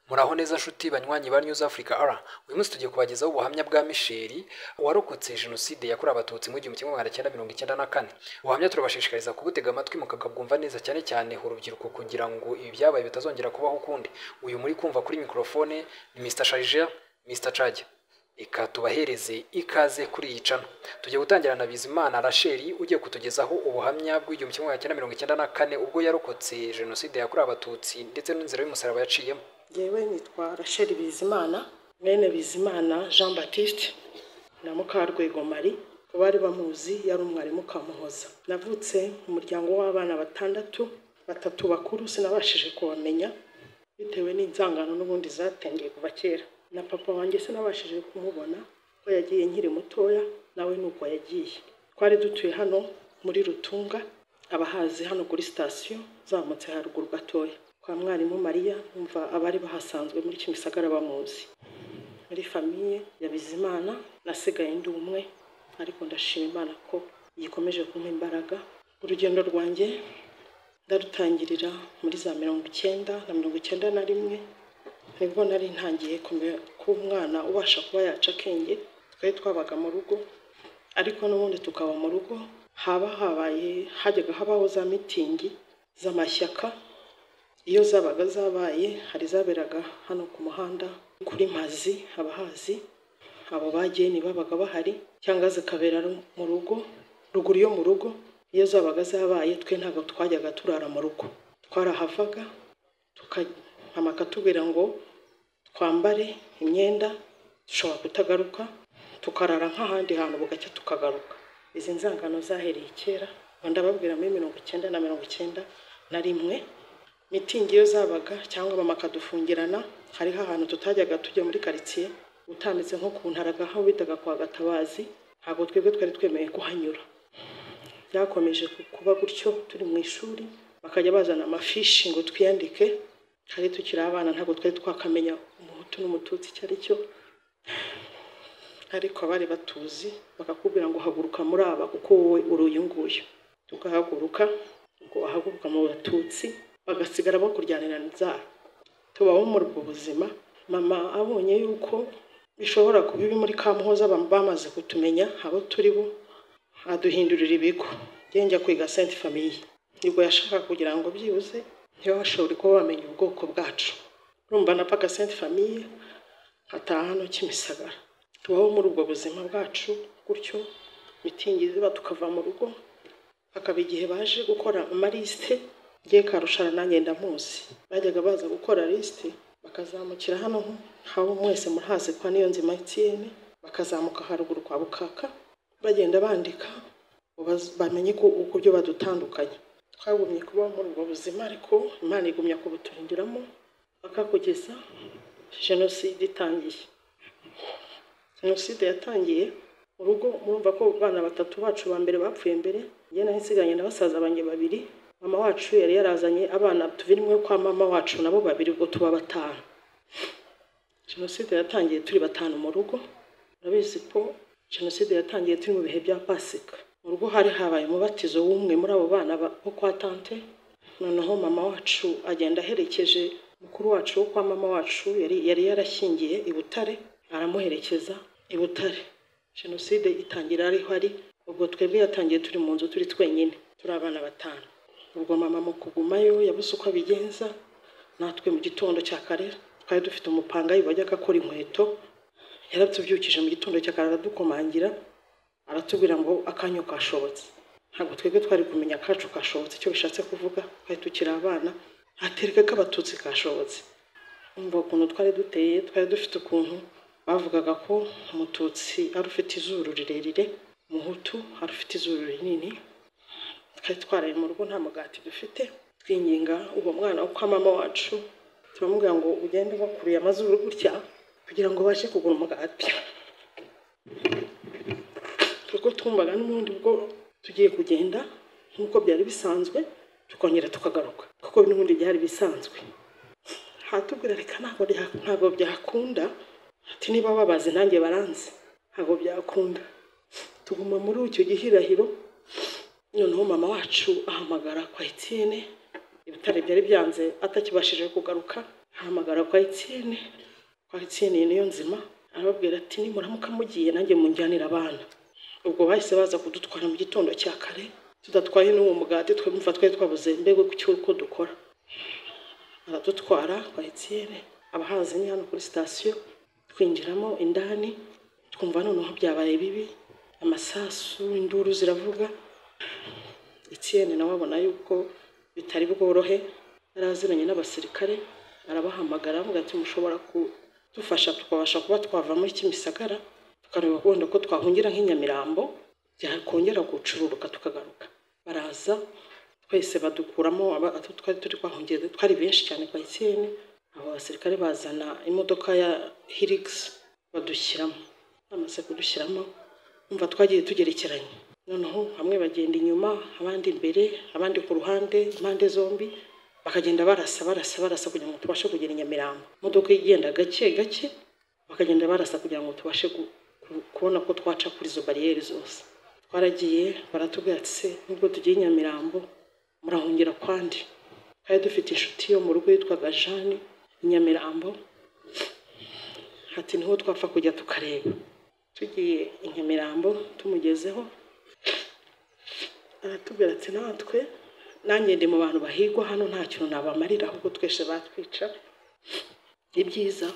muraho neza nshuti banywanyi ba News Africa R. Uyu munsi tugiye kubagezaho ubuhamya bwa Michel warokotse jenoside yakorewe abatutsi mu 1994. Ubuhamya turabashishikariza kubutega amatwi mukabwumva neza cyane cyane urubyiruko kugira ngo ibi byabaye bitazongera kubaho ukundi. Uyu muri kumva kuri microphone ni Mr. Charger, Mr. Charger. Ika tubahereze ikaze kuri iyi channel. Tugiye gutangira na Bizimana Rachel ugiye kutugezaho ubuhamya bw'1994 ubwo yarokotse jenoside yakorewe abatutsi ndetse n'inzira y'umusaraba yaciyemo. Yewe nitwa Rachel Bizimana, mwene Bizimana Jean Baptiste na Mukarwego Marie, bari bamuzi yari umwarimu Kamuhoza. Navutse mu muryango w'abana batatu bakuru sinabashije kubamenya bitewe n'inzangano n'ubundi zatengeye kuva kera. Na papa wanjye sinabashije kumubona ko yagiye nkiri mutoya, nawe nuko yagiye. Twari dutuye hano muri Rutunga, abahazi hano kuri station zamutse haruguru gatoya kwa mwarimu Maria, umva abari bahasanzwe muri Kimisagara bamuzi. Muri famille ya Bizimana nasigaye ndi umwe, ariko ndashima Imana ko yikomeje kumpa imbaraga. Urugendo rwanjye ndarutangirira muri za 1990 na 1991 nibwo nari ntangiye ku umwana ubasha kuba yaca akenge. Twari twabaga mu rugo, ariko n'ubundi tukaba mu rugo hajyaga habaho za mitingi z'amashyaka. Iyo zabaga zabaye hari zaberaga hano ku muhanda kuri Mazi, abahazi abo bageni babaga bahari, cyangwa zikabera mu rugo ruguru yo mu rugo. Iyo zabaga zabaye twe ntago twajyaga turara mu rugo, twarahavaga amakatubwira ngo twambare imyenda dushobora kutagaruka, tukarara nk'ahandi hantu bugacya tukagaruka. Izi nzangano zahereye kera, ndababwira muri 1990 na 1991. Mitingi yo zabaga cyangwa bamakadufungirana, hariho ahantu tutajyaga tujya muri quartier utambitse nko ku Ntaraga aho bitaga kwa Gatabazi, ntabwo twebwe twari twemeye kuhanyura. Byakomeje kuba gutyo turi mu ishuri, bakajya bazana amafishi ngo twiyandike. Hari tukiri abana ntabwo twari twakamenya umuhutu n'umututsi cyari cyo, ariko bari batuzi bakakubwira ngo haguruka muri aba kuko wowe uruyunguye. Tugahaguruka, ubwo bahaguruka mu batutsi bagasigara bakuryanira n'inzara. Tubaho muri ubwo buzima. Mama abonye yuko bishobora kuba ibi muri Kamuhoza bamaze kutumenya abo turi bo, aduhindurira ibigo. Njya kwiga Sainte Famille, nibwo yashaka kugira ngo byibuze ntibashobore kuba bamenya ubwoko bwacu. Urumva na paka Sainte Famille hataha hano Kimisagara. Tubaho muri ubwo buzima bwacu gutyo, mitingi ziba tukava mu rugo. Hakaba igihe baje gukora amaliste, ngiye Karushara nanjye ndamuzi. Bajyaga baza gukora liste bakazamukira hano hawo mwese murahaze kwa Niyonzima Etienne, bakazamuka haruguru kwa Bukaka bagenda bandika bamenye ko uburyo badutandukanye. Twagumye kuba muri ubwo buzima, ariko Imana igumya kubuturindiramo bakakugeza jenoside itangiye. Jenoside yatangiye mu rugo, murumva ko bana batatu bacu ba mbere bapfuye mbere. Njye nahisiganye na basaza banjye babiri. Mama wacu yari yarazanye abana tuvirimwe kwa mama wacu nabo babiri, ubwo tuba batanu. Jenoside yatangiye turi batanu mu rugo. Urabizi ko jenoside yatangiye turi mu bihe bya Pasika. Mu rugo hari habaye umubatizo w'umwe muri abo bana bo kwa tante. Noneho mama wacu agenda aherekeje mukuru wacu wo kwa mama wacu yari yarashyingiye i Butare, aramuherekeza i Butare. Jenoside itangira ari hari, ubwo twebwe yatangiye turi mu nzu turi twenyine, turi abana batanu. Ubwo mama mu kugumayo yabuze uko abigenza. Natwe mu gitondo cya kare twari dufite umupanga wajyaga akora inkweto. Yaratubyukije mu gitondo cya kare aradukomangira, aratubwira ngo akanyo kashobotse. Ntabwo twebwe twari kumenya akacu kashobotse icyo bishatse kuvuga, twari tukiri abana. Atereka ko abatutsi kashobotse. Umva ukuntu twari duteye, twari dufite ukuntu bavugaga ko umututsi ari ufite izuru rirerire, umuhutu ari ufite izuru rinini. Twari twaraye mu rugo nta mugati dufite, twinginga uwo mwana wo kwa mama wacu, turamubwira ngo ugende bakuriye amazuru gutya kugira ngo bashe kugura umugati. Kuko twumvaga n'ubundi bwo tugiye kugenda nk'uko byari bisanzwe, tukongera tukagaruka kuko n'ubundi byari bisanzwe. Hatubwira reka ntabwo byakunda, ati niba babaze nanjye baranze, ntabwo byakunda. Tuguma muri icyo gihirahiro. Noneho mama wacu ahamagara kwa Etienne, ibitare byari byanze atakibashije kugaruka. hamagara kwa Etienne niyo nzima arababwira ati nimuramuka mugiye nanjye munjyanira abana. Ubwo bahise baza kudutwara mu gitondo cya kare tudatwaye n'uwo mugati twumva twabuze mbego kuko dukora. Aradutwara kwa Etienne abahazi ni hano kuri station twinjiramo indani twumva noneho byabaye bibi amasasu induru ziravuga. Etienne nawe abona yuko bitari bworohe yaraziranye n'abasirikare arabahamagara avuga ati mushobora kudufasha tukabasha kuba twava muri Kimisagara tukareba kubona ko twahungira nk'inyamirambo byakongera gucururuka tukagaruka. Baraza twese badukuramo twari turi kwahungiye twari benshi cyane kwa Etienne. Abo basirikare bazana imodoka ya Hilux badushyiramo. Bamaze kudushyiramo umva twagiye tugerekeranye noneho hamwe bagenda inyuma abandi imbere abandi ku ruhande impande zombi bakagenda barasa kugira ngo tubashe kugera Nyamirambo. Imodoka igenda gake bakagenda barasa kugira ngo tubashe kubona ko twaca kuri zo barriere zose. Twaragiye baratubwira ati nubwo tugiye Nyamirambo murahungira kwandi. Kandi dufite inshuti yo mu rugo yitwaga Jeanne Nyamirambo. Ati niho twapfa kujya tukareba. Tugiye Nyamirambo tumugezeho aratubwira ati natwe nanjye ndi mu bantu bahigwa hano nta kintu nabamarira ahubwo twese batwica. Ibyiza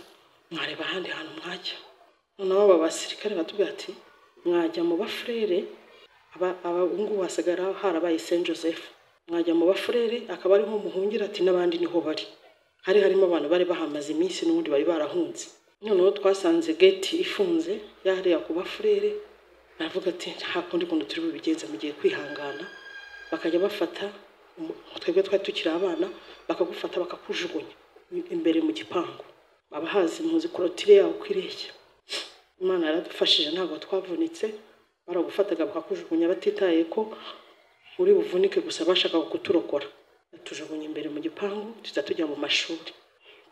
mwareba ahandi hantu mwajya. Noneho aba basirikare batubwira ati mwajya mu bafrere abungu wasagara harabaye Saint Joseph mwajya mu bafrere akaba ari nko muhungira ati nabandi niho bari. Harimo abantu bari bahamaze iminsi n'ubundi bari barahunze. Noneho twasanze gate ifunze yahariya ku bafrere aravuga ati nta kundi kuntu turi bubigenze mugiye kwihangana bakajya bafata twebwe twari tukiri abana bakagufata bakakujugunya imbere mu gipangu. Abahazi muzi korotire yaho kwireshya. Imana yaradufashije ntabwo twavunitse baragufataga bakakujugunya batitaye ko uri buvunike gusa bashaka kuturokora. Tujugunya imbere mu gipangu tuza tujya mu mashuri.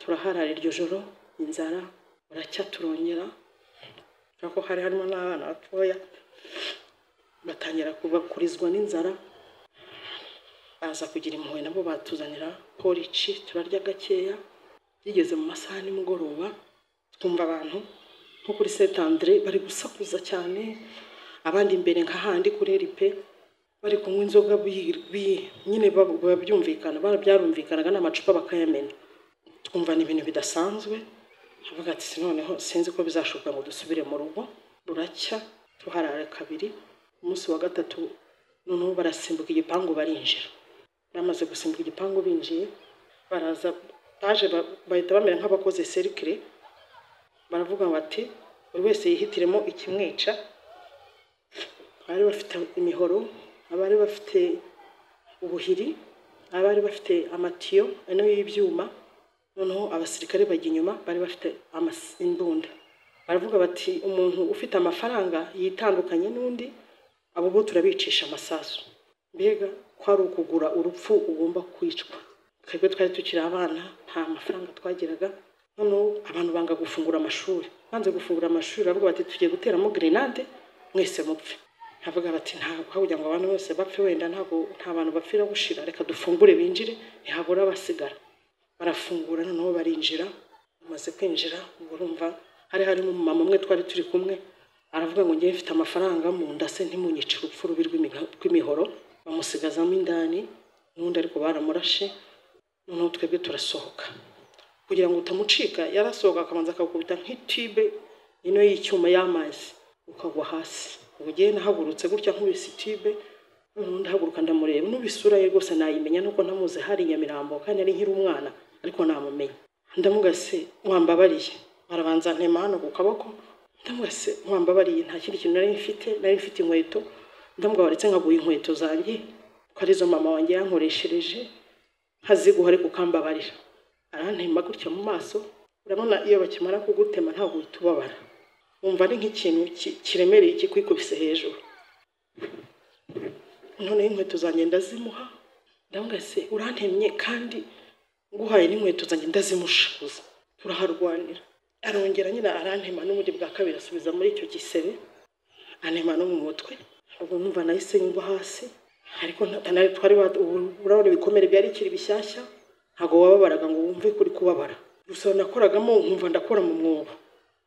Turaharara iryo joro inzara baracya turongera kuko hari harimo n'abana batoya batangira kubakurizwa n'inzara. Baza kugira impuhwe nabo batuzanira porici turarya gakeya. Bigeze mu masaha nimugoroba twumva abantu nko kuri Saint Andre bari gusakuza cyane abandi imbere nk'ahandi kuri RP bari kunywa inzoga nyine babyumvikana byarumvikanaga n'amacupa bakayamena. Twumva ni ibintu bidasanzwe avuga ati noneho sinzi ko bizashoboka ngo dusubire mu rugo. Buracya tuharara kabiri. Umunsi wa gatatu noneho barasimbuka igipangu barinjira. Bamaze gusimbuka igipangu binjiye baraza baje bahita bamera nk'abakoze cercle baravuga bati buri wese yihitiremo ikimwica. Bari bafite imihoro abari bafite ubuhiri abari bafite amatiyo ano y'ibyuma. Noneho abasirikare bajya inyuma bari bafite imbunda. Baravuga bati umuntu ufite amafaranga yitandukanye n'undi abo bo turabicisha amasasu. Mbega kwari ukugura urupfu ugomba kwicwa. Twebwe twari tukiri abana nta mafaranga twagiraga. Noneho abantu banga gufungura amashuri. Banze gufungura amashuri baravuga bati tugiye guteramo grenade mwese mupfe. Havuga bati nta kugira ngo abantu bose bapfe wenda nta bantu bapfira gushira reka dufungure binjire ntihabura abasigara. Barafungura noneho barinjira. Bamaze kwinjira urumva harimo mama umwe twari turi kumwe aravuga ngo ngiye mfite amafaranga mu nda se ntimunyice urupfu rubi rw'imihoro. Bamusigazamo indani n'undi ariko baramurashe. Noneho twebwe turasohoka kugira ngo utamucika. Yarasohoka akabanza akakubita nk'itibe ino y'icyuma y'amazi ukagwa hasi. Ugiye nahagurutse gutya nk'ubise itibe noneho ndahaguruka ndamureba n'ubisura ye rwose nayimenya nuko ntamuze hari Nyamirambo kandi ari nkiri umwana ariko namumenya. Ndamugase mwambabariye barabanza ntema hano ku kaboko. Ndamugase mwambabariye nta kindi kintu nari mfite inkweto. Ndamugwaritse nkaguye inkweto zanjye ko arizo mama wanjye yankoreshereje nkaziguha ariko kambabarira. Arantema gutya mu maso. Urabona iyo bakimara kugutema ntabwo utubabara wumva ari nk'ikintu kiremereye kikwikubise hejuru. None inkweto zanjye ndazimuha. Ndamugase urantemye kandi nguhaye n'inkweto zanjye ndazimushakuza. Turaharwanira. Arongera nyina arantema n'ubundi bwa kabiri asubiza muri icyo gisebe antema no mu mutwe. Ubwo numva nahise ngwa hasi ariko twari urabona ibikomere byari kiri bishyashya ntago wababaraga ngo wumve kuri kubabara. gusa nakoragamo nkumva ndakora mu mwobo,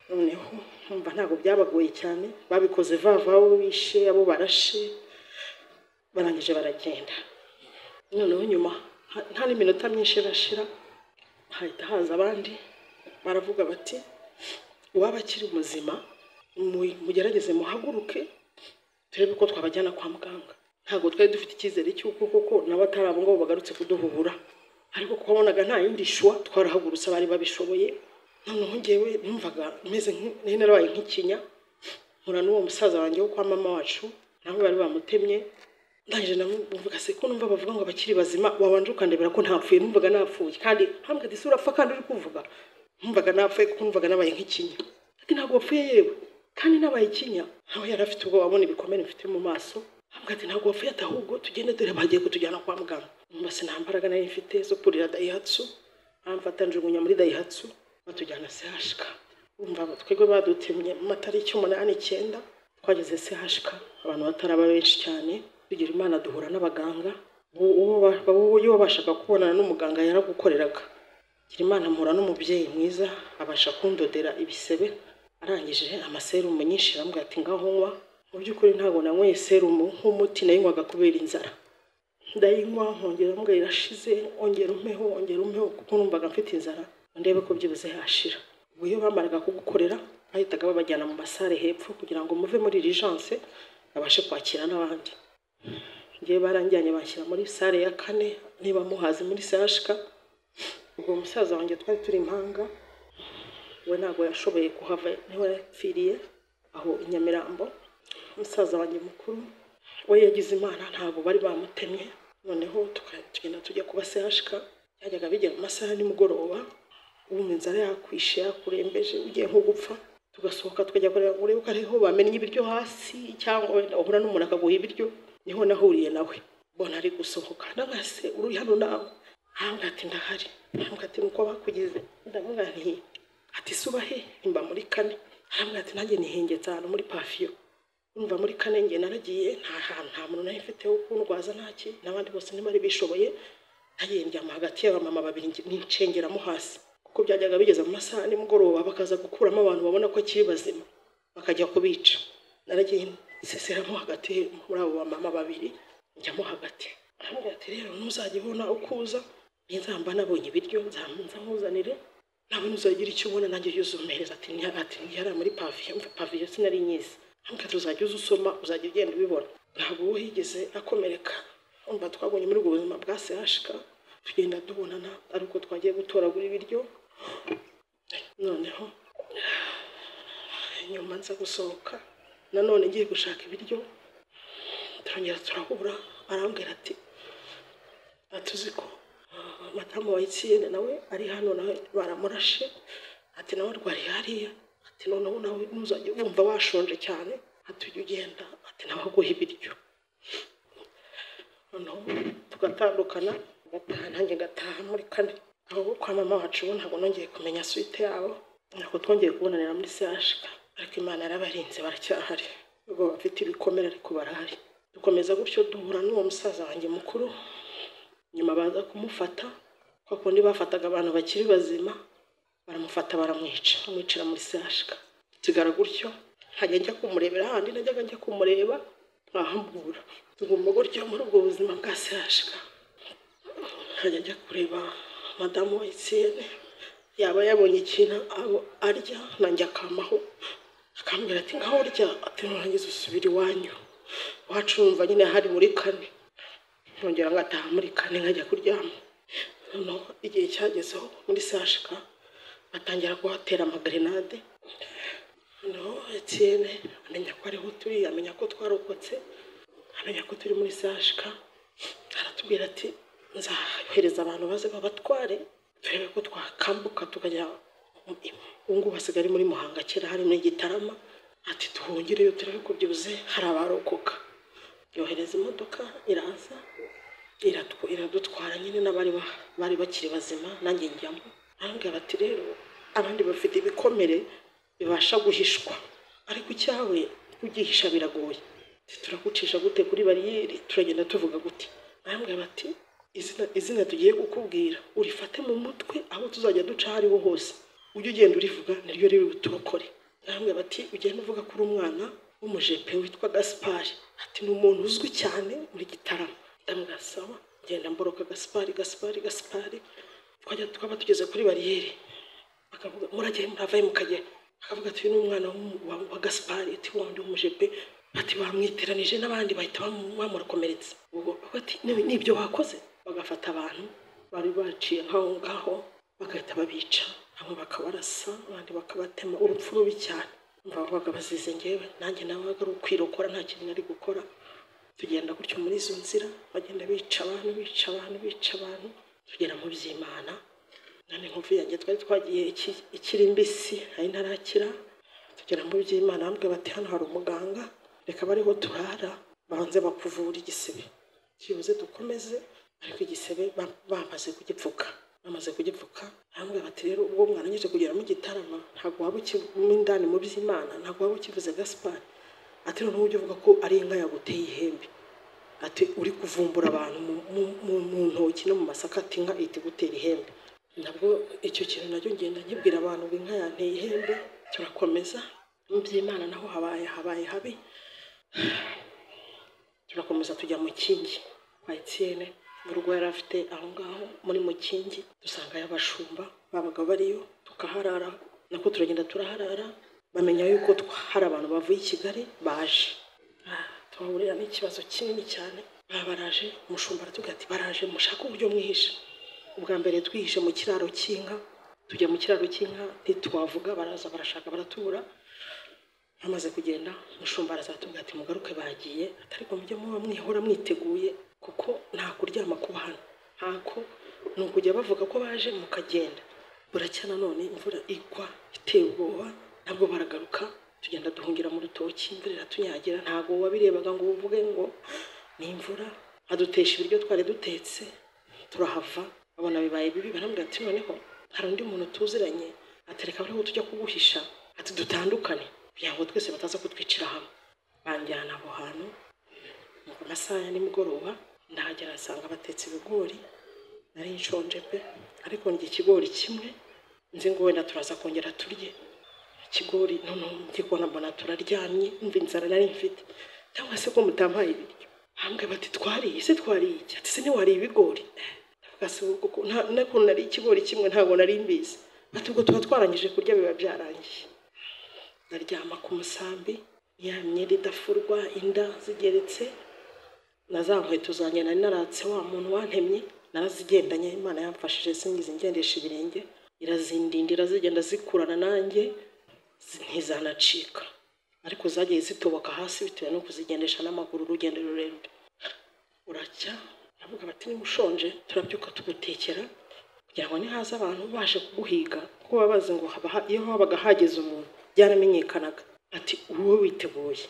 noneho nkumva ntabwo byabagoye cyane, babikoze vava abo bishe abo barashe, barangije baragenda. Noneho nyuma nta n'iminota myinshi irashira hahita haza abandi baravuga bati uwaba akiri muzima mugerageze muhaguruke turebe ko twabajyana kwa muganga. Ntabwo twari dufite icyizere cy'uko koko nabo atari abo ngabo bagarutse kuduhubura, ariko kuko wabonaga nta yindi shwa twarahagurutse bari babishoboye. Noneho njyewe numvaga meze narabaye nk'ikinya, mpura n'uwo musaza wanjye wo kwa mama wacu nawe bari bamutemye. Ndangije namvuga se ko numva bavuga ngo abakiri bazima wabanje ukandebera ko ntapfuye, numvaga napfuye kandi hambwa ati sura apfa kandi uri kuvuga, numvaga napfuye kuko numvaga nabaye nk'ikinya. Ati ntabwo wapfuye yewe kandi nabaye ikinya. Aho yari afite ubwo wabona ibikomere mfite mu maso, hambwa ati ntabwo wapfuye, ati ahubwo tugende dore bagiye kutujyana kwa muganga. Numva se nta mbaraga nari mfite zo kurira Daihatsu, bamfata njugunya muri Daihatsu batujyana CHK. Umva twebwe badutemye mu matariki 8-9 twageze CHK, abantu bataraba benshi cyane. Tugira Imana duhura n'abaganga, uwo bashaka kubonana n'umuganga yaragukoreraga. Tugira Imana mpura n'umubyeyi mwiza abasha kundodera ibisebe, arangije amaserumu nyinshi arambwira ati ngaho nywa. Mu by'ukuri ntabwo nanyweye serumu nk'umuti, nayinywaga kubera inzara. Ndayinywa nkongera mbwa irashize, ongera umpeho kuko numvaga mfite inzara, ndebe ko byibuze yashira. Ubwo iyo bamaraga kugukorera bahitaga babajyana mu masare hepfo kugira ngo muve muri urgence abashe kwakira n'abandi. Ngiye baranjyanye bashyira muri sare ya 4 niba muhazi muri CHK. Ubwo umusaza wanjye twari turi impanga, we ntabwo yashoboye kuhava, niwe yapfiriye aho i Nyamirambo. Umusaza wanjye mukuru we yagize Imana ntabwo bari bamutemye. Noneho tugenda tujya kuba CHK, yajyaga bijya mu masaha nimugoroba, ubu inzara yakwishe yakurembeje ugiye nko gupfa, tugasohoka tukajya kureba urebe ko ariho bamenye ibiryo hasi cyangwa wenda uhura n'umuntu akaguha ibiryo. Niho nahuriye nawe, mbona ari gusohoka, ndagase uri hano nawe. Hambwa ati ndahari, hambwa ati nuko bakugize. Ndavuga nti ati suba he, imba muri 4. Hambwa ati nanjye nihengetse hano muri Pavio. Umva muri 4 nge naragiye nta muntu nari mfite wo kundwaza ntaki, n'abandi bose ntibari bishoboye. Nagiye njyama hagati y'abamama babiri n'incengeramo hasi, kuko byajyaga bigeze mu masaha nimugoroba bakaza gukuramo abantu babona ko akiri bazima bakajya kubica. Naragiye seseramo hagati muri abo bamama babiri, njyamo hagati. Hambwa ati rero ntuzajye ubona ukuza, nzamba nabonye ibiryo nzamunza nkuzanire, nawe nuzagira icyo ubona nanjye yuzumereza. Ati yari muri Pavio sinari nyizi. Hambwa tuzajya uzusoma uzajya ugenda ubibona. Ntabwo uwo higeze akomereka. Umva twabonye muri ubwo buzima bwa CHK tugenda tubonana ari uko twagiye gutoragura ibiryo. Noneho nyuma nza gusohoka nanone ngiye gushaka ibiryo, turongera turahura, arambwira ati atuzi ko madamu wa Etienne nawe ari hano nawe baramurashe, ati nawe rwari hariya, ati noneho nawe ntuzajye wumva washonje cyane, ati ujye ugenda, ati nawe aguha ibiryo. Noneho tugatandukana, nanjye ngataha muri 4. Aho kwa mama wacu ntabwo nongeye kumenya suite yabo, ntabwo twongeye kubonanira muri CHK, ariko Imana yarabarinze baracyahari. Ubwo bafite ibikomere ariko barahari. Dukomeza gutyo duhura n'uwo musaza wanjye mukuru, nyuma baza kumufata kuko bafataga abantu bakiri bazima, baramufata baramwica, bamwicira muri CHK. Tigara gutyo hajya njya kumurebera, handi najyaga njya kumureba nkahambura. Tugomba gutyo muri ubwo buzima bwa CHK, hajya njya kureba madamu wa Etienne, yaba yabonye ikintu arya nanjye akamaho, akambwira ati ngaho urya, ati nurangiza usubira iwanyu. Wacu numva nyine hari muri 4, nongera ngataha muri 4 nkajya kuryama. Noneho igihe cyagezeho muri CHK batangira kuhatera amagrenade. Noneho Etienne amenya ko ariho turi, amenya ko twarokotse, amenya ko turi muri CHK, aratubwira ati nzahereza abantu baze babatware turebe ko twakambuka tukajya ungu basigari muri Muhanga, kera hari muri Gitarama. Ati tuhungireyo turebe ko byibuze hari abarokoka. Yohereza imodoka iraza iradutwara nyine n'abari bakiri bazima, nanjye njyamo. Arambwira ati rero abandi bafite ibikomere bibasha guhishwa, ariko icyawe kugihisha biragoye. Turagucisha gute kuri bariyeri, turagenda tuvuga gute? Arambwira ati izina tugiye kukubwira urifate mu mutwe aho tuzajya duca hariho hose ujye ugenda urivuga niryo riri buturokore. Namwe bati ugenda uvuga kuri umwana w'umujepe witwa Gaspari, ati ni umuntu uzwi cyane muri Gitarama. Ndamwasaba ngenda mboroka Gaspari twaba tugeze kuri bariyeri, akavuga murajye muravaye mukajya, akavuga ati uyu ni umwana wa Gaspari, ati wundi w'umujepe, ati bamwiteranije n'abandi bahita bamurakomeretsa. Ubwo ati nibyo bakoze, bagafata abantu bari baciye ngaho bagahita babica, bamwe bakabarasa abandi bakabatema, urupfu rubi cyane. Bavuga bazize ngewe nanjye nabaga ari ukwirokora nta kintu nari gukora. Tugenda gutyo muri izo nzira bagenda bica abantu tugera mu by'Imana. Nane nkuvu yanjye twari twagiye ikiri mbisi ari ntarakira, tugera mu by'Imana bambwe bati hano hari umuganga, reka bariho turara banze bakuvura igisebe kibuze dukomeze. Ariko igisebe bamaze kugipfuka bambwe bati rero ubwo mwana nyije kugera mu Gitarama ntabwo waba ukiri indani mu by'Imana, ntabwo waba ukivuze Gaspari, ati noneho ujye uvuga ko ari inka yaguteye ihembe, ati uri kuvumbura abantu mu ntoki no mu masaka, ati inka iti gutera ihembe. Nabwo icyo kintu nacyo ngenda nkibwira abantu ngo inka yanteye ihembe. Turakomeza mu by'Imana naho habaye habi, turakomeza tujya mu Kingi kwa Etienne mu rugo yari afite aho ngaho muri Mukingi, dusangayo abashumba babaga bariyo tukaharara, nako turagenda turaharara. Bamenya yuko hari abantu bavuye i Kigali baje, tuhahurira n'ikibazo kinini cyane. Baraje, umushumba aratubwira ati baraje mushaka uburyo mwihisha. Ubwa mbere twihishe mu kiraro cy'inka, tujya mu kiraro cy'inka ntitwavuga, baraza barashaka baratubura. Bamaze kugenda umushumba arazatubwira ati mugaruke bagiye, ariko mujye muba mwihora mwiteguye kuko nta kuryama kuba hano, ntako ni ukujya bavuga ko baje mukagenda. Buracya nanone imvura igwa iteye ubwoba, ntabwo baragaruka. Tugenda duhungira mu rutoki, imvura iratunyagira, ntabwo wabirebaga ngo uvuge ngo ni imvura. Adutesha ibiryo twari dutetse turahava, babona bibaye bibi, barambwira ati noneho hari undi muntu tuziranye, atereka bariho tujya kuguhisha, ati dutandukane kugira ngo twese bataza kutwicira hamwe. Banjyana aho hantu mu masaha ya nimugoroba, ndahagera asanga batetse ibigori, nari nshonje pe, ariko ndya ikigori kimwe nzi ngo wenda turaza kongera turye ikigori. Noneho ndikubona mbona turaryamye, umva inzara nari mfite, cyangwa se ko mutampaye ibiryo. Hambwe bati twariye iki, ati se ntiwariye ibigori? Ndavuga se kuko nako nari ikigori kimwe ntabwo nari mbizi. Bati ubwo tuba twarangije kurya biba byarangiye. Ndaryama ku musambi, ya myenda idafurwa, inda zigeretse, na za nkweto zanjye nari naratse wa muntu wantemye narazigendanye. Imana yamfashije singize ngendesha ibirenge, irazindindira zigenda zikurana nanjye ntizanacika, ariko zagiye zitoboka hasi bitewe no kuzigendesha n'amaguru urugendo rurerure. Uracya aravuga bati niba ushonje turabyuka tugutekera kugira ngo nihaza abantu baje kuguhiga, kuko babazi ngo iyo habaga hageze umuntu byaramenyekanaga. Ati wowe witeguye.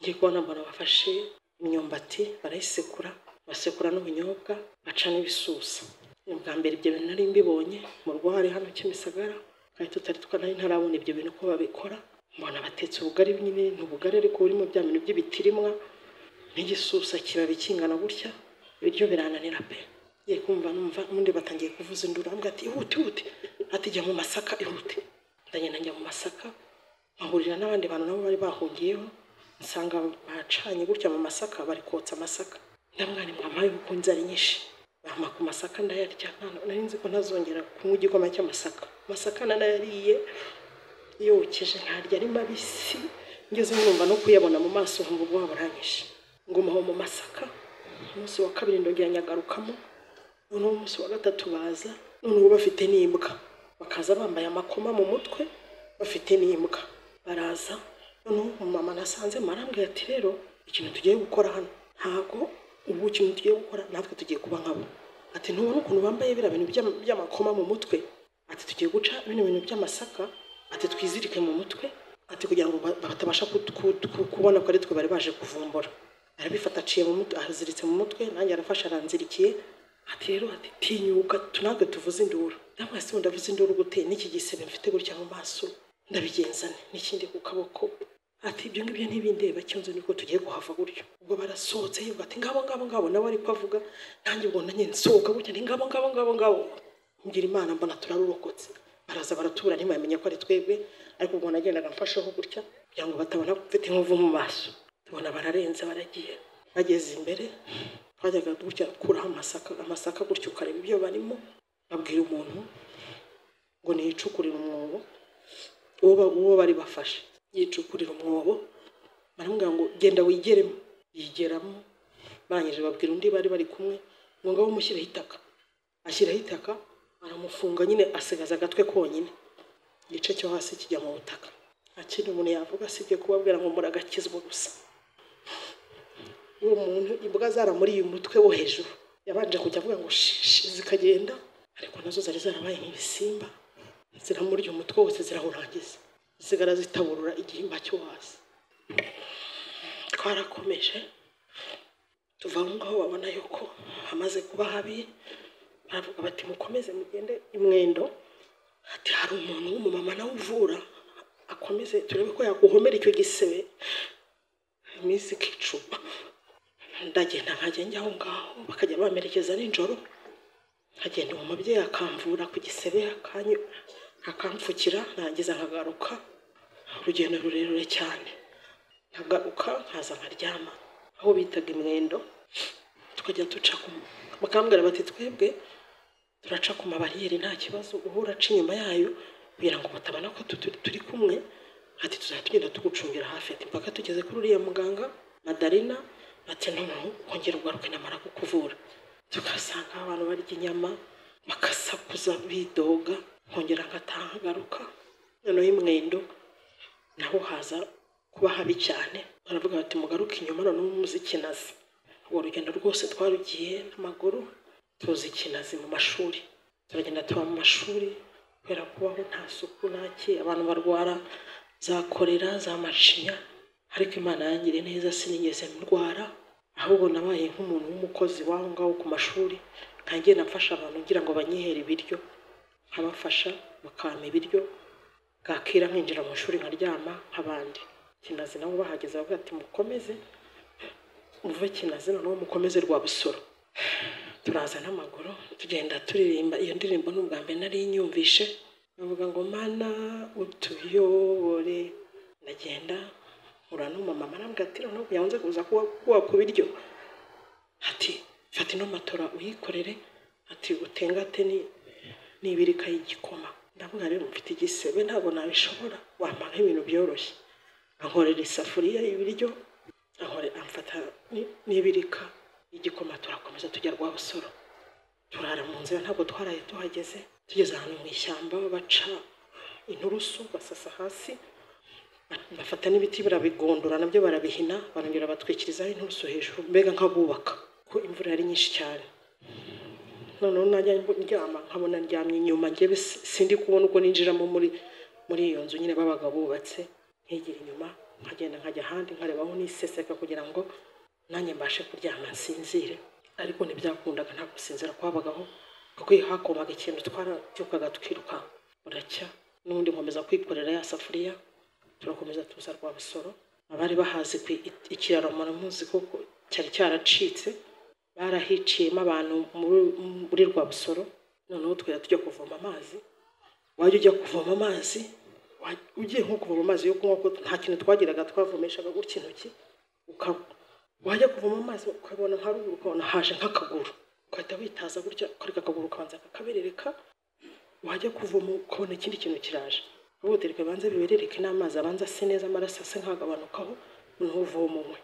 Ngiye kubona mbona bafashe imyumbati barayisekura, basekura n'ubunyobwa baca n'ibisusa. Ni bwa mbere ibyo bintu nari mbibonye mu rugo hari hano Kimisagara, kandi tutari ntarabona ibyo bintu ko babikora. Mbona batetse ubugari, nyine n'ubugari ariko burimo bya bintu by'ibitirimwa n'igisusa kibabi kingana gutya. Ibiryo birananira pe, ngiye kumva numva undi batangiye kuvuza induru, ambwira ati ihute, ati jya mu masaka ihute. Ndagenda njya mu masaka, mahurira n'abandi bantu nabo bari bahungiyeho, nsanga bacanye gutya mu masaka, bari kotsa amasaka. Ndamwani mwampaye kuko inzara inyishe, bampa ku masaka ndayarya. Nari nzi ko ntazongera kunywa igikoma cy'amasaka. Amasaka nanayariye yokeje nkarya ari mabisi, ngeze numva no kuyabona mu maso nkumva ubwoba buranyishe. Ngumaho mu masaka, umunsi wa kabiri ndongera nyagarukamo, noneho umunsi wa gatatu baza, noneho bafite n'imbwa, bakaza bambaye amakoma mu mutwe bafite n'imbwa. Baraza, noneho umumama nasanze marambwira ati rero ikintu tugiye gukora hano ntabwo ubu ikintu tugiye gukora natwe tugiye kuba nkabo. Ati ntubona ukuntu bambaye biriya bintu by'amakoma mu mutwe, ati tugiye guca bino bintu by'amasaka, ati twizirike mu mutwe, ati kugira ngo batabasha kubona ko ari twe bari baje kuvumbura. Arabifata aciye mu mutwe, aziritse mu mutwe, nanjye arafasha aranzirikiye. Ati rero ati tinyuka tunagwe tuvuze induru. Ndamwe se ndavuze induru gute n'iki gisebe mfite gutya mu maso ndabigenzane n'ikindi ku kaboko. ati ibyo ngibyo ntibindeba cyonze niko tugiye kuhava gutyo. Ubwo barasohotse yivuga ati ngabo nawe ariko avuga nanjye ubwo nanye nsohoka gutya ni ngabo ngira Imana mbona turarurokotse. Baraza baratura ntibamenye ko ari twebwe, ariko ubwo nagendaga mfashaho gutya kugira ngo batabona mfite inkovu mu maso. Tubona bararenza baragiye, bageze imbere twajyaga gutya kuraho amasaka gutyo ukareba ibyo barimo. Babwira umuntu ngo niyicukurire umwobo, uwo bari bafashe yicukurira umwobo, baramubwira ngo genda wigeremo. Yigeramo, barangije babwira undi bari kumwe ngo ngabo mushyiraho itaka. Ashyiraho itaka, baramufunga nyine, asigaza agatwe konyine, igice cyo hasi kijya mu butaka. Nta kintu umuntu yavuga asibye kubabwira ngo muragakizwa gusa. Uwo muntu imbwa zaramuriye umutwe wo hejuru, yabanje kujya avuga ngo zikagenda, ariko nazo zari zarabaye nk'ibisimba, ziramurya umutwe wose zirawurangiza, zigara zitaburura igihimba cyo hasi. Twarakomeje tuva aho ngaho, babona yuko hamaze kuba habi, baravuga bati mukomeze mugende Imwendo, ati hari umuntu w'umumama nawe uvura, akomeze turebe ko yaguhomera icyo gisebe iminsi ikicuma. Ndagenda nkajya njya aho ngaho, bakajya bamerekeza nijoro, nkagenda uwo mubyeyi akamvura ku gisebe akamfukira, narangiza nkagaruka. Urugendo rurerure cyane, nkagaruka nkaza nkaryama aho bitaga Imwendo, tukajya duca bakambwira bati twebwe turaca ku mabariyeri nta kibazo, uhura aca inyuma yayo kugira ngo batabona ko turi kumwe, ati tuzajya tugenda tugucungira hafi, ati mpaka tugeze kuri uriya muganga Madarina, ati noneho kongera ugaruke namara kukuvura. Tugasanga abantu barya inyama bakasakuza bidoga, nkongera ngataha nkagaruka. Noneho Imwendo naho haza kuba habi cyane, baravuga bati mugaruke inyuma noneho muzi Kinazi. Urwo rugendo rwose twarugiye n'amaguru, tuzi Kinazi mu mashuri, turagenda tuba mu mashuri kubera kubaho nta suku ntaki, abantu barwara za korera za macinya, ariko Imana yangiriye neza sinigeze ndwara, ahubwo nabaye nk'umuntu w'umukozi waho ngaho ku mashuri, nkagenda mfasha abantu kugira ngo banyihere ibiryo, nkabafasha bakampa ibiryo, bwakira nkinjira mu ishuri nkaryama nk'abandi. Kinazi nabo bahageze bavuga ati mukomeze muve Kinazi noneho mukomeze Rwabusoro. Turaza n'amaguru tugenda turirimba iyo ndirimbo, n'ubwa mbere nari nyumvishe, bavuga ngo Mana utuyobore. Ndagenda ura n'umumama arambwira ati noneho yanze kuza kuba ku biryo, ati fata ino matora uyikorere, ati utengate n'ibirika y'igikoma. Ndavuga rero mfite igisebe ntabwo nabishobora, wampa nk'ibintu byoroshye. Ankorera isafuriya y'ibiryo, amfata n'ibirika y'igikoma, turakomeza tujya Rwabusoro. Turara mu nzira, ntabwo twaraye tuhageze, tugeze ahantu mu ishyamba baca inturusu basasa hasi, bafata n'ibiti barabigondora nabyo barabihina, barongera batwikirizaho inturusu hejuru, mbega nk'abubaka ko imvura yari nyinshi cyane. Noneho najya ndyama nkabona ndyamye inyuma, njyewe sindi kubona uko ninjiramo muri iyo nzu nyine babaga bubatse. Nkigira inyuma nkagenda nkajya ahandi nkarebaho niseseka kugira ngo nanjye mbashe kuryama nsinzire, ariko ntibyakundaga, nta gusinzira kwabagaho kuko hakomaga ikintu twarabyukaga twiruka buracya. N'ubundi nkomeza kwikorera ya safuriya, turakomeza tuza Rwabusoro. Abari bahazi ku ikiraro muramuzi kuko cyari cyaracitse, barahiciyemo abantu muri Rwabusoro. Noneho twera tujya kuvoma amazi, wajya ujya kuvoma amazi, ugiye nko kuvoma amazi yo kunywa, ko nta kintu twagiraga, twavomeshaga gutya intoki, wajya kuvoma amazi ukabona haruguru ukabona haje nk'akaguru, ugahita witaza gutya ukareka akaguru ukabanza kakaberereka, wajya kuvoma ukabona ikindi kintu kiraje, ubutereka banze biberereke n'amazi abanza ase neza, amaraso ase nkagabanukaho, noneho uvoma umwe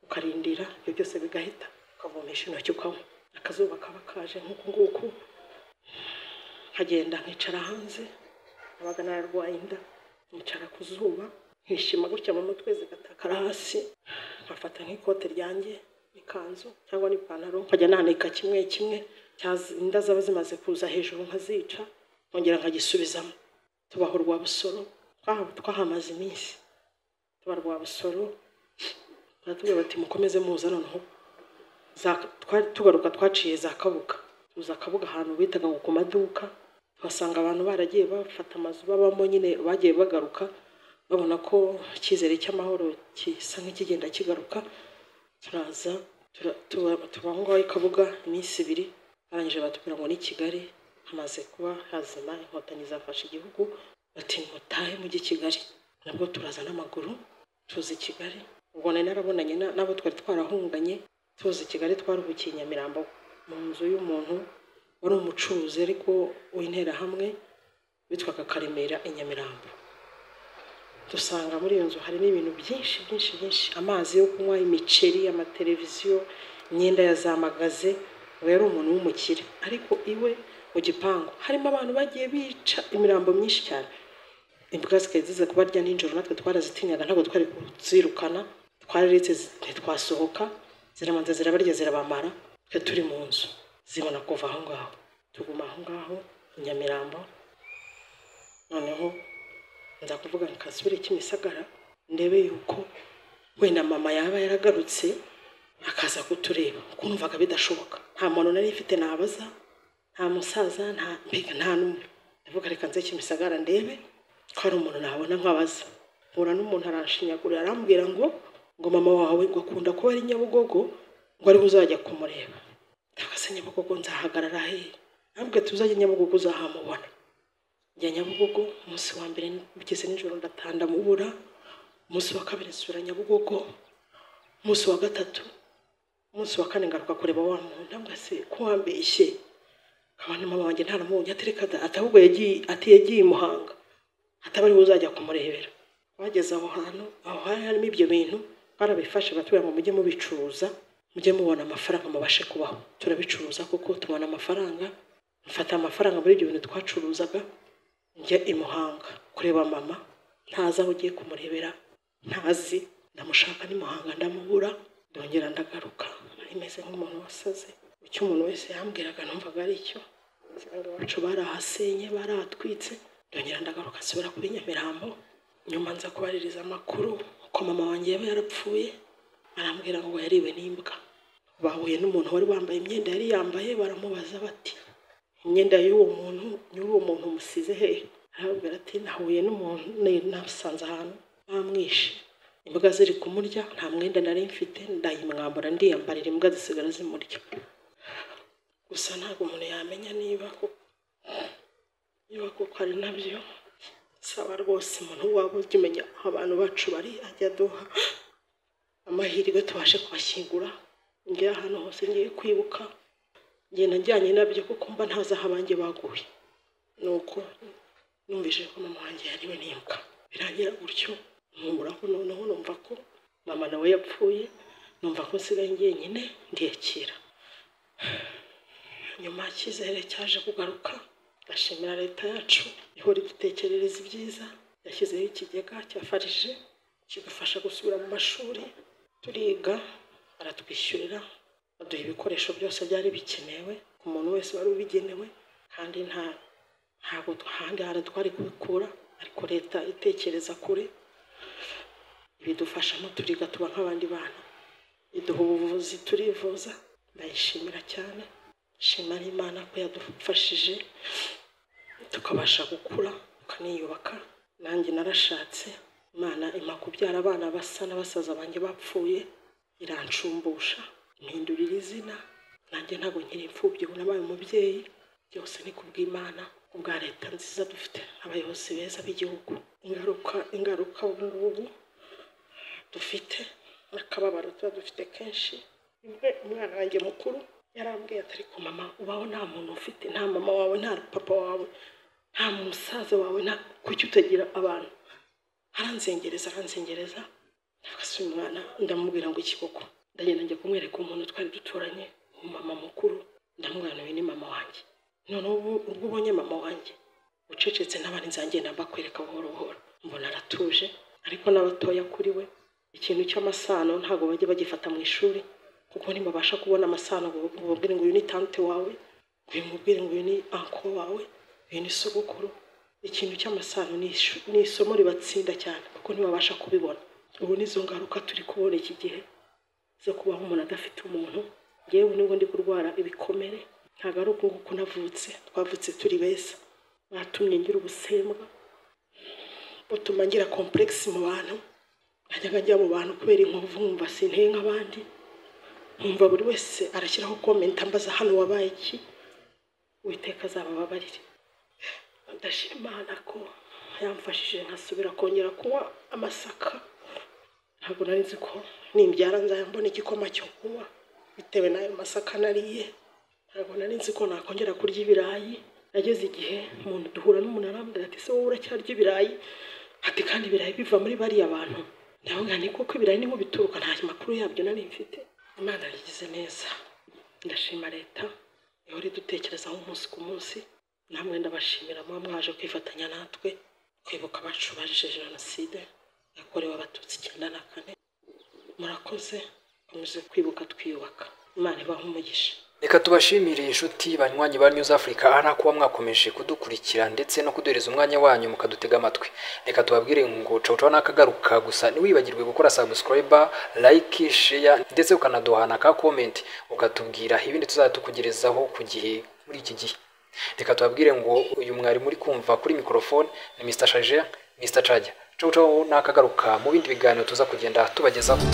ukarindira ibyo byose bigahita, ukavomesha intoki ukanywa. Akazuba kaba kaje nk'uku nguku, nkagenda nkicara hanze, nabaga nararwaye inda, nkicara ku zuba, nkishima gutya mu mutwe zigatakara hasi, nkafata nk'ikote ryanjye n'ikanzu cyangwa n'ipantaro, nkajya nanika kimwe kimwe, inda zaba zimaze kuza hejuru nkazica, nkongera nkagisubizamo. Tubaho Rwabusoro, twahamaze iminsi tuba Rwabusoro. Baratubwira bati mukomeze muza noneho. Tugaruka twaciye za Kabuga, tuza Kabuga ahantu bitaga ku maduka, tuhasanga abantu baragiye bafata amazu babamo nyine, bagiye bagaruka babona ko icyizere cy'amahoro gisa nk'ikigenda kigaruka, turaza tuba aho ngaho i Kabuga iminsi 2, barangije batubwira ngo ni Kigali hamaze kuba hazima, inkotanyi zafashe igihugu, bati mutahe mujye Kigali. Nabwo turaza n'amaguru tuzi Kigali. Ubwo nari narabonanye nabo twari twarahunganye, tuzi Kigali twaruhukiye Nyamirambo mu nzu y'umuntu wari umucuruzi ariko w'intera hamwe witwaga Karemera i Nyamirambo. Dusanga muri iyo nzu harimo ibintu byinshi, amazi yo kunywa, imiceri, amateleviziyo, imyenda ya za magaze. We yari umuntu w'umukire, ariko iwe mu gipangu harimo abantu bagiye bica imirambo myinshi cyane. Imbwa zikaziza kubarya nijoro, natwe twarazitinyaga, ntabwo twari kuzirukana, twararetse ntitwasohoka, ziramanza zirabarya zirabamara, twe turi mu nzu. Zibona kuva aho ngaho, tuguma aho ngaho i Nyamirambo. Noneho nza kuvuga nkasubire Kimisagara ndebe yuko wenda mama yaba yaragarutse akaza kutureba. Kumvaga bidashoboka, nta muntu nari mfite nabaza, nta musaza, nta n'umwe. Ndavuga reka nze Kimisagara ndebe ko ari umuntu nabona nkabaza. Mpura n'umuntu aranshinyagurira, arambwira ngo mama wawe ngo akunda kuba ari Nyabugogo, ngo ari uzajya kumureba. Ndakase Nyabugogo nzahagarara he? Ntabwo tuzajya Nyabugogo uzahamubona. Njya Nyabugogo umunsi wa mbere bigeze nijoro ndatanda mubura, umunsi wa kabiri nsubira Nyabugogo, umunsi wa gatatu, umunsi wa kane ngaruka kureba wa muntu. Ndambwa se ko wambeshye, kabana mama wanjye ntaramubonye, atereka ahubwo yagiye i Muhanga, atabari uzajya kumurebera. Bageze aho hantu, aho harimo ibyo bintu, barabifashe batubwira ngo mujye mubicuruza, mujye mubona amafaranga mubashe kubaho. Turabicuruza kuko tubona amafaranga. Mfata amafaranga muri ibyo bintu twacuruzaga, njya i Muhanga kureba mama. Ntazi aho ugiye kumurebera, ntazi. Ndamushaka ni Muhanga ndamubura, ndongera ndagaruka. Nari meze nk'umuntu wasaze. Icyo umuntu wese yambwiraga numvaga ari cyo. Cyangwa bacu barahasenye, barahatwitse. Ndongera ndagaruka nsubira kuri Nyamirambo. Nyuma nza kubaririza amakuru ko mama wanjye yaba yarapfuye. Arambwira ngo yariwe n'imbwa. Bahuye n'umuntu wari wambaye imyenda yari yambaye, baramubaza bati imyenda y'uwo muntu musize he? Arabwira ati nahuye n'umuntu nasanze ahantu bamwishe, imbwa ziri kumurya, nta mwenda nari mfite, ndayimwambura ndiyambarira, imbwa zisigara zimurya. Gusa ntabwo umuntu yamenya niba koko ari nabyo. Saba rwose umuntu waba ujya umenya aho abantu bacu bari, ajya aduha amahirwe tubashe kubashyingura. Ngiye ahantu hose ngiye kwibuka, ngenda njyanye nabyo kuko mba ntazi aho abanjye baguye. Nuko numvise ko mama wanjye yariwe n'imbwa, birangira gutyo nkuraho. Noneho numva ko mama nawe yapfuye, numva ko nsigaye njyenyine ndiyakira. Nyuma icyizere cyaje kugaruka, ndashimira leta yacu ihora idutekerereza ibyiza. Yashyizeho ikigega cyafarije kidufasha gusubira mu mashuri, turiga, baratwishyurira, baduha ibikoresho byose byari bikenewe ku muntu wese wari ubigenewe, kandi ntabwo ahandi twari kubikura. Ariko leta itekereza kure, ibidufashamo turiga tuba nk'abandi bana, iduha ubuvuzi turivuza. Ndayishimira cyane, shima Imana ko yadufashije tukabasha gukura tukaniyubaka. Nanjye narashatse, Imana impa kubyara abana basa n'abasaza banjye bapfuye, irancumbusha, impindurira izina. Nanjye ntabwo nkiri imfubyi, ubu nabaye umubyeyi. Byose ni kubw'Imana, kubwa leta nziza dufite, abayobozi beza b'igihugu. Ingaruka ubu dufite n'akababaro tuba dufite kenshi. Umwana wanjye mukuru yarambwiye ati ariko mama, ubaho nta muntu ufite, nta mama wawe, nta papa wawe, nta musaza wawe, kuki utagira abantu? Aranzengereza. Ndakasuye umwana, ndamubwira ngo iki koko. Ndagenda njya kumwereka umuntu twari duturanye, umumama mukuru. Ndamubwira uyu ni mama wanjye. None ubwo ubonye mama wanjye ucecetse, n'abandi nzagenda mbakwereka buhoro buhoro. Mbona aratuje, ariko n'abatoya kuri we ikintu cy'amasano ntabwo bajya bagifata mu ishuri, kuko ntibabasha kubona amasano ngo bamubwire ngo uyu ni tante wawe, ngo umubwire ngo uyu ni anko wawe, uyu ni sogokuru. Ikintu cy'amasano ni isomo ribatsinda cyane, kuko ntibabasha kubibona. Ubu nizo ngaruka turi kubona iki gihe zo kubaho umuntu adafite umuntu. Ngewe nubwo ndi kurwara ibikomere, ntabwo ari uko nguko navutse, twavutse turi beza, batumye ngira ubusembwa. utuma ngira complex mu bantu nkajya njya mu bantu kubera inkovu nkumva sinteye nk'abandi nkumva buri wese arashyiraho comment ambaza hano wabaye iki Uwiteka azababarire ndashima Imana ko yamfashije nkasubira kongera kunywa amasaka ntabwo nari nzi ko nimbyara nzayambona igikoma cyo kunywa bitewe n'ayo masaka nariye ntabwo nari nzi ko nakongera kurya ibirayi nageze igihe umuntu duhura n'umuntu arambwira ati se wowe uracyarya ibirayi ati kandi ibirayi biva muri bariya bantu ndavuga ni koko ibirayi ni bituruka nta makuru yabyo nari mfite Imana yagize neza ndashima leta ihora idutekerezaho umunsi ku munsi namwe ndabashimira muba mwaje kwifatanya natwe kwibuka abacu baje jenoside yakorewe abatutsi 94 murakoze muze kwibuka twiyubaka Imana ibahe umugisha Reka tubashimire inshuti banywanyi ba News Africa kuba mwakomeje kudukurikira ndetse no kuduhereza umwanya wanyu mukadutega amatwi. Reka tubabwire ngo cawcawa nakagaruka gusa niwibagirwe gukora subscribe, like, share ndetse ukanaduhana ka comment ukatubwira ibindi tuzatukugerezaho ku gihe muri iki gihe. Reka tubabwire ngo uyu mwari muri kumva kuri microphone ni Mr. Charger, Mr. Charger. Cawcawa nakagaruka mu bindi biganiro tuza kugenda tubagezaho.